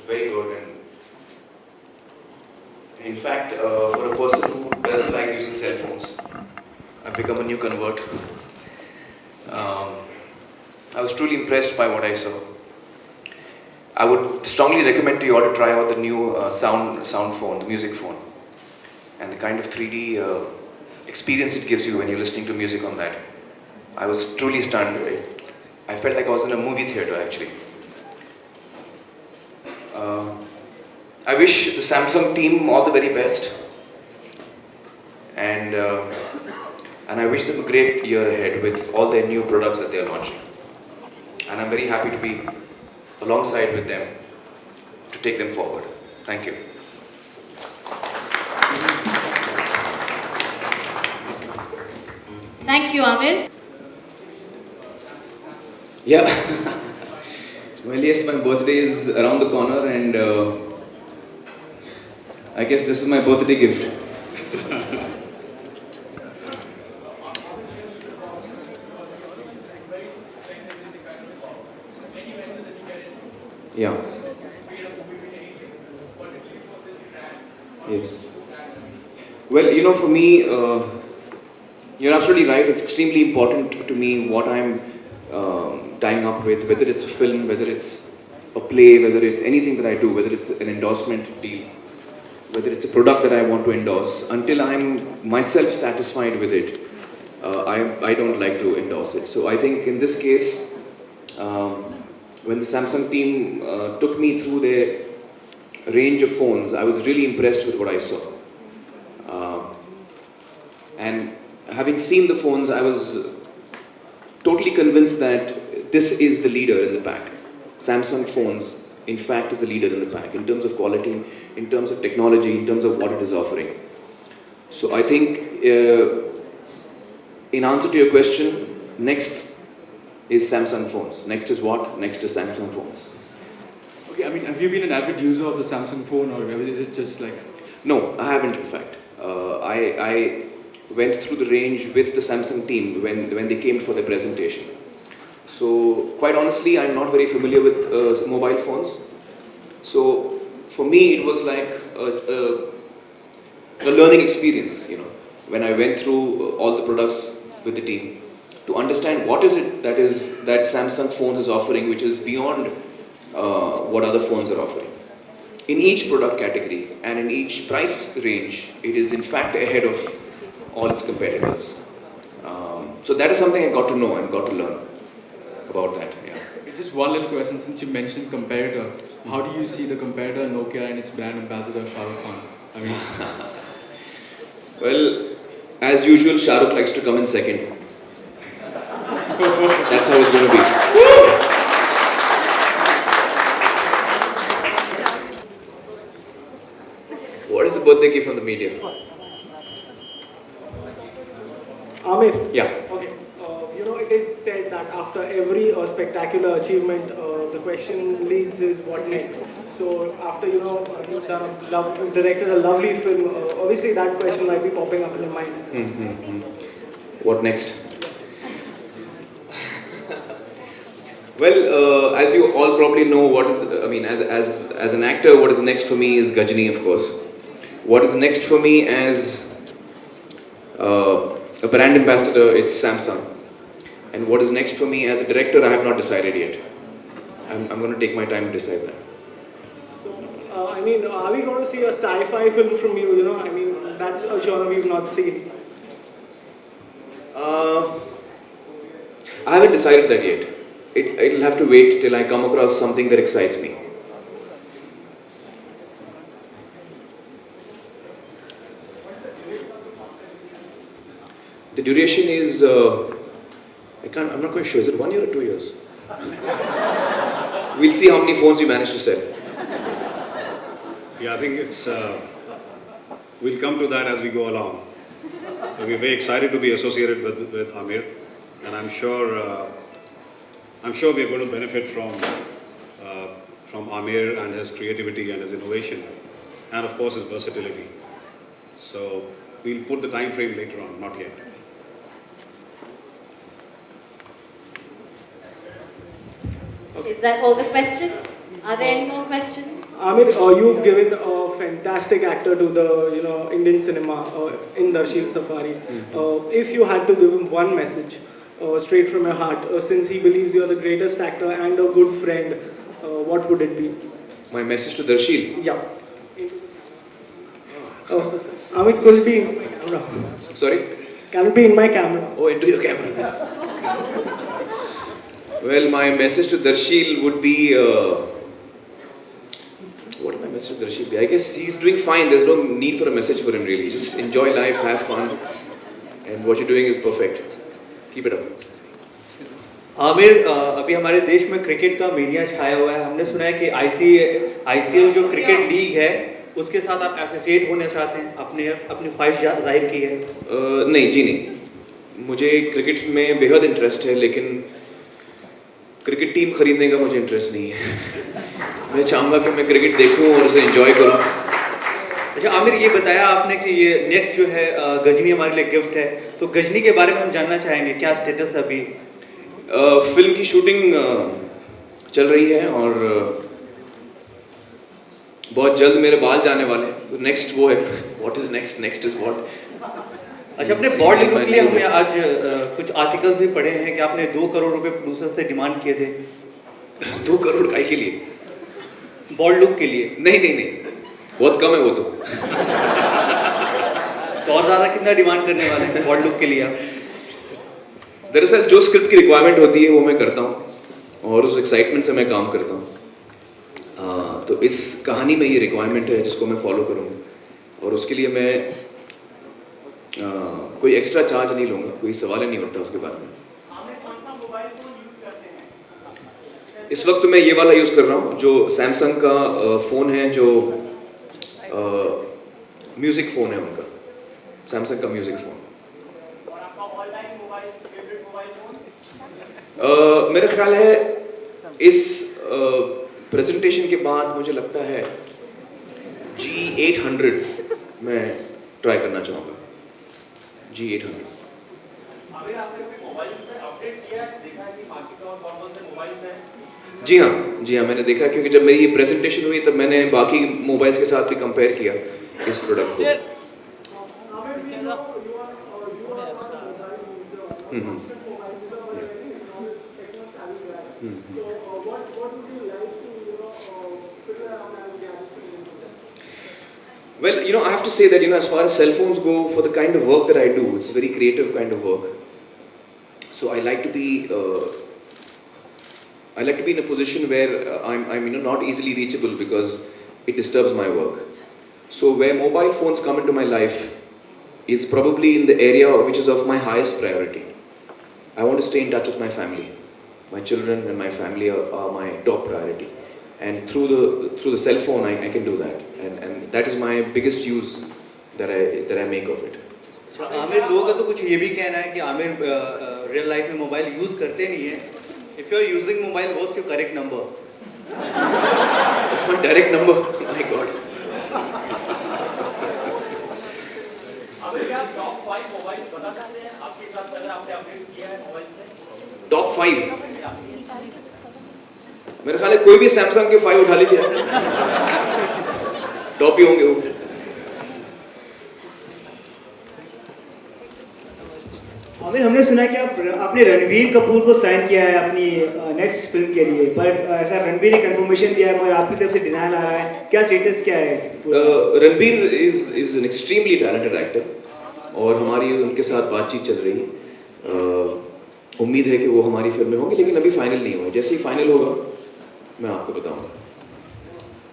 very good. And in fact, for a person who doesn't like using cell phones, I've become a new convert. I was truly impressed by what I saw. I would strongly recommend to you all to try out the new sound phone, the music phone, and the kind of 3D experience it gives you when you're listening to music on that. I was truly stunned. I felt like I was in a movie theater actually. I wish the Samsung team all the very best, and I wish them a great year ahead with all their new products that they are launching. And I'm very happy to be alongside with them to take them forward. Thank you. Thank you, Aamir. Yeah. Well, yes, my birthday is around the corner, and I guess this is my birthday gift. Yeah. Yes. Well, you know, for me, you're absolutely right. It's extremely important to me what I'm tying up with, whether it's a film, whether it's a play, whether it's anything that I do, whether it's an endorsement deal, whether it's a product that I want to endorse. Until I'm myself satisfied with it, I don't like to endorse it. So I think in this case, when the Samsung team took me through their range of phones, I was really impressed with what I saw. And having seen the phones, I was totally convinced that this is the leader in the pack. Samsung phones, in fact, is the leader in the pack in terms of quality, in terms of technology, in terms of what it is offering. So I think, in answer to your question, next is Samsung phones. Next is what? Next is Samsung phones. Okay, I mean, have you been an avid user of the Samsung phone, or is it just like... No, I haven't in fact. I went through the range with the Samsung team when they came for their presentation. So quite honestly, I'm not very familiar with mobile phones. So for me, it was like a learning experience, you know, when I went through all the products with the team to understand what is it that Samsung phones is offering, which is beyond what other phones are offering. In each product category and in each price range, it is in fact ahead of all its competitors. So that is something I got to know and got to learn about that. Yeah. Just one little question, since you mentioned competitor, how do you see the competitor Nokia and its brand ambassador Shah Rukh Khan? I mean, Well, as usual, Shah Rukh likes to come in second. That's how it's going to be. What is the birthday gift from the media? Aamir. Yeah. Okay. You know, it is said that after every spectacular achievement, the question leads is what next. So after you've directed a lovely film, obviously that question might be popping up in your mind. What next? Well, as you all probably know, as an actor, what is next for me is Gajini, of course. What is next for me as a brand ambassador, it's Samsung. And what is next for me as a director, I have not decided yet. I'm going to take my time to decide that. So, are we going to see a sci-fi film from you? You know, that's a genre we've not seen. I haven't decided that yet. It'll have to wait till I come across something that excites me. The duration is, I'm not quite sure, is it 1 year or 2 years? We'll see how many phones we manage to sell. Yeah, I think we'll come to that as we go along. We're very excited to be associated with Aamir, and I'm sure we're going to benefit from Aamir and his creativity and his innovation, and of course his versatility. So we'll put the time frame later on, not yet. Is that all the questions? Are there any more questions? Amir, you've given a fantastic actor to the Indian cinema in Darshil Safari. If you had to give him one message straight from your heart, since he believes you're the greatest actor and a good friend, what would it be? My message to Darshil. Yeah. Amir, could it be in my camera? Sorry? Can it be in my camera? Oh, into your camera. Well, my message to Darshil would be. What would my message to Darshil be? I guess he's doing fine. There's no need for a message for him really. Just enjoy life, have fun, and what you're doing is perfect. Keep it up. Aamir, अभी हमारे देश में cricket का mania छाया हुआ है। हमने सुना है कि आईसीएल जो क्रिकेट लीग है उसके साथ आप एसोसिएट होना चाहते हैं, अपनी ख्वाहिश जाहिर की है। नहीं जी नहीं, मुझे क्रिकेट में बेहद इंटरेस्ट है, लेकिन क्रिकेट टीम खरीदने का मुझे इंटरेस्ट नहीं है। मैं चाहूँगा कि मैं क्रिकेट देखूँ और उसे एंजॉय करूँ। अच्छा आमिर, ये बताया आपने कि ये नेक्स्ट जो है गजनी हमारे लिए गिफ्ट है, तो गजनी के बारे में हम जानना चाहेंगे, क्या स्टेटस है अभी? फिल्म की शूटिंग चल रही है और बहुत जल्द मेरे बाल जाने वाले हैं, तो नेक्स्ट वो है। What is next? Next is what? अच्छा, अपने बॉलीवुड लुक के लिए हमने आज कुछ आर्टिकल्स भी पढ़े हैं कि आपने 2 करोड़ रुपए प्रोड्यूसर से डिमांड किए थे। 2 करोड़ काय के लिए? बॉल्ड लुक के लिए? नहीं नहीं नहीं, बहुत कम है वो तो। और ज़्यादा कितना डिमांड करने वाले हैं बॉल्ड लुक के लिए आप? दरअसल जो स्क्रिप्ट की रिक्वायरमेंट होती है वो मैं करता हूँ और उस एक्साइटमेंट से मैं काम करता हूँ। तो इस कहानी में ये रिक्वायरमेंट है जिसको मैं फॉलो करूँगा और उसके लिए मैं कोई एक्स्ट्रा चार्ज नहीं लूँगा, कोई सवाल ही नहीं उठता उसके बारे में। इस वक्त मैं ये वाला यूज़ कर रहा हूँ जो सैमसंग का फ़ोन है, जो म्यूज़िक फ़ोन है उनका, सैमसंग का म्यूज़िक फ़ोन। मेरा ख्याल है इस प्रेजेंटेशन के बाद मुझे लगता है G800 मैं ट्राई करना चाहूँगा। G800। जी हाँ, मैंने देखा, क्योंकि जब मेरी ये प्रेजेंटेशन हुई तब मैंने बाकी मोबाइल्स के साथ भी कंपेयर किया इस प्रोडक्ट को। Well, I have to say that, as far as cell phones go, for the kind of work that I do, it's a very creative kind of work. So I like to be in a position where I'm not easily reachable because it disturbs my work. So where mobile phones come into my life is probably in the area which is of my highest priority. I want to stay in touch with my family. My children and my family are my top priority. And through the cell phone, I can do that, and that is my biggest use that I make of it. Aamir, लोगों का तो कुछ ये भी कहना है कि Aamir real life में मोबाइल यूज करते नहीं है। If you are using mobile, what's your correct number? That's my direct number. My God. Aamir, क्या आप टॉप 5 मोबाइल्स बता सकते हैं आपके हिसाब से, अगर आपने अपडेट्स किया है मोबाइल्स में? टॉप 5? मेरे ख्याल है कोई भी सैमसंग के 5 उठा लीजिए, टॉप ही होंगे वो। आमिर, हमने सुना है कि आपने रणबीर कपूर को साइन किया है अपनी नेक्स्ट फिल्म के लिए, पर ऐसा रणबीर ने कंफर्मेशन दिया है मगर आपकी तरफ से डिनायल आ रहा है, क्या स्टेटस क्या है? Ranbir is an extremely talented actor और हमारी उनके साथ बातचीत चल रही है। उम्मीद है कि वो हमारी फिल्म में होंगे, लेकिन अभी फाइनल नहीं हुआ। जैसे ही फाइनल होगा मैं आपको बताऊंगा।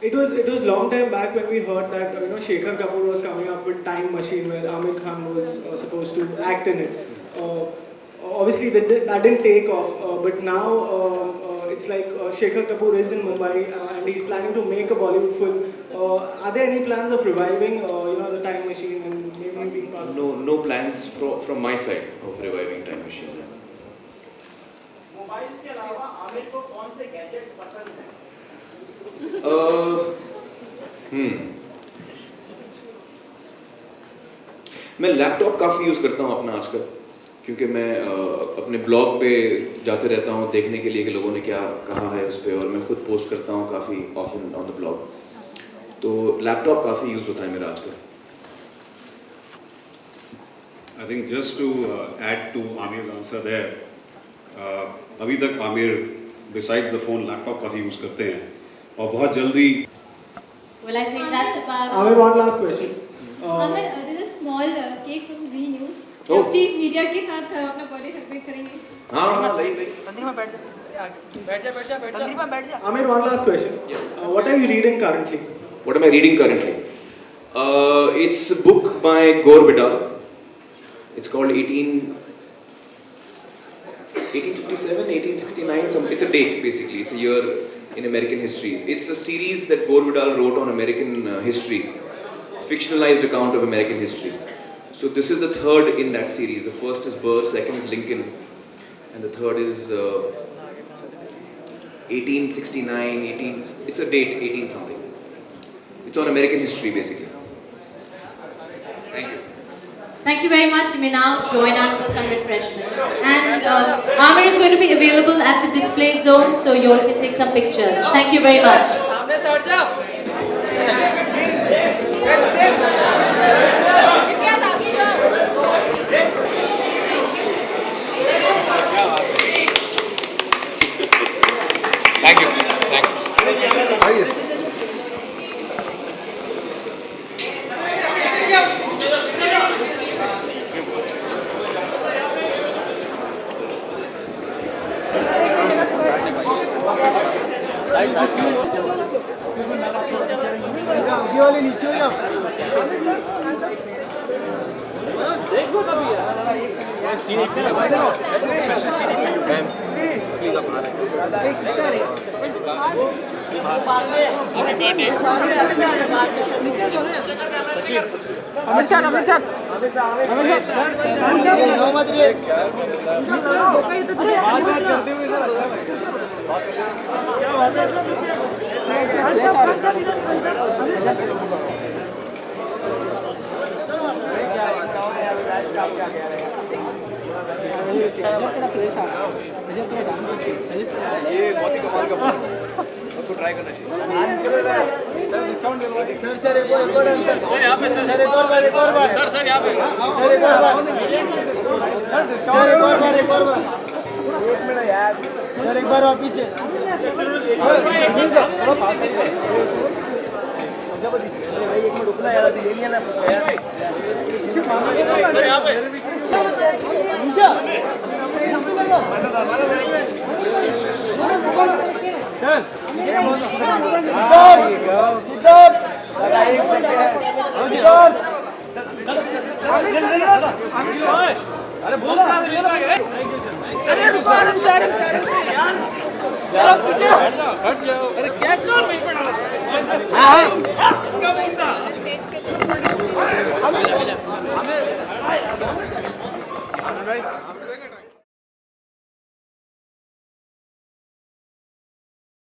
It was long time back when we heard that Shekhar Kapoor was coming up with Time Machine where Aamir Khan was supposed to act in it. Obviously that didn't take off, but now it's like Shekhar Kapoor is in Mumbai and he's planning to make a Bollywood film. Are there any plans of reviving the Time Machine and maybe being part of it? No plans from my side of reviving Time Machine. Mobiles के अलावा आमिर को कौन से gadgets पसंद हैं? मैं laptop काफ़ी use करता हूँ अपना आजकल, क्योंकि मैं अपने ब्लॉग पे जाते रहता हूँ देखने के लिए कि लोगों ने क्या कहा है उस पर, और मैं खुद पोस्ट करता हूँ काफ़ी ऑफन ऑन द ब्लॉग। तो लैपटॉप काफ़ी यूज़ होता है मेरा आजकल. I think just to add to Aamir's answer there, अभी तक Aamir besides the phone laptop काफ़ी यूज़ करते हैं और बहुत जल्दी. Well, I think that's about. Aamir, one last question. Aamir, there's a small cake from Z News. Oh. Please media के साथ अपना बर्थडे सेलिब्रेट करेंगे. हाँ सही. Aamir, one last question. What are you reading currently? What am I reading currently? It's a book by Gore Vidal. It's called 1857, 1869. It's a date basically. It's a year in American history. It's a series that Gore Vidal wrote on American history, fictionalized account of American history. So this is the third in that series. The first is Burr, second is Lincoln, and the third is 1869. It's a date, 18 something. It's on American history basically. Thank you. Thank you very much. You may now join us for some refreshments. And Aamir is going to be available at the display zone, so you all can take some pictures. Thank you very much. Thank you. Thank you. ये बहुत ही कमाल का आपको try करना चाहिए. Sir यहाँ पे sir एक और बार सर यहाँ पे एक बार वापिस से एक मिनट रुकना यार, अभी ले लिया ना सर यहाँ पे अरे बोल अरे हट जाओ. अरे क्या कर नहीं पड़ा.